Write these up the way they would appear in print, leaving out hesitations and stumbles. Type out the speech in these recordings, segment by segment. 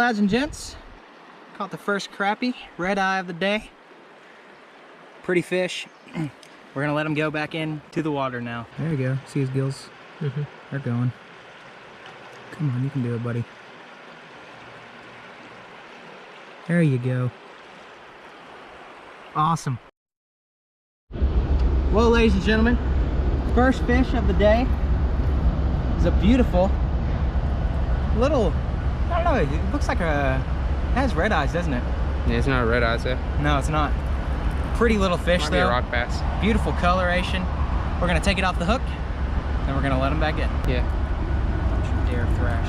lads and gents. Caught the first crappie, red eye of the day. Pretty fish. We're gonna let him go back into the water now. There you go, see his gills? They're going. Come on, you can do it, buddy. There you go. Awesome. Well, ladies and gentlemen, first fish of the day is a beautiful little, I don't know, it looks like it has red eyes, doesn't it? Yeah, it's not a red eye, so. No, it's not. Pretty little fish, Might though. be a rock bass. Beautiful coloration. We're gonna take it off the hook, then we're gonna let him back in. Yeah. Don't you dare thrash.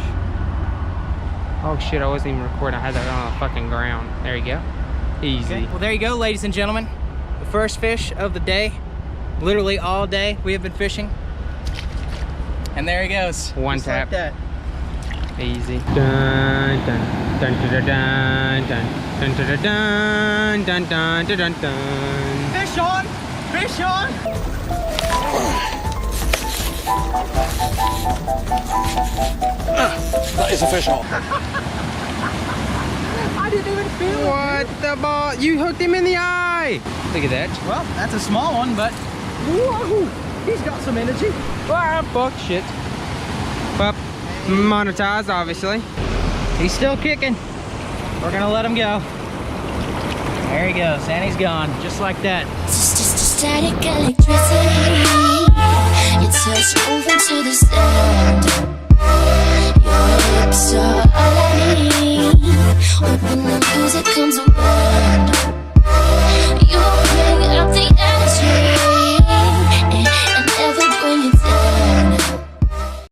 Oh shit, I wasn't even recording. I had that on the fucking ground. There you go. Easy. Okay. Well, there you go, ladies and gentlemen. The first fish of the day. Literally all day we have been fishing. And there he goes. One just tap. like that. Easy. Dun dun dun dun dun dun dun dun dun dun dun dun dun. Fish on! Fish on! That is a fish on. I didn't even feel it. What the ball? You hooked him in the eye! Look at that. Well, that's a small one, but whoa, he's got some energy. Ah, fuck shit. Well, monetized, obviously. He's still kicking. We're gonna let him go. There he goes, and he's gone, just like that. It's just a static electricity. It touch moving to the sound. Your lips are all I need. When the music comes around.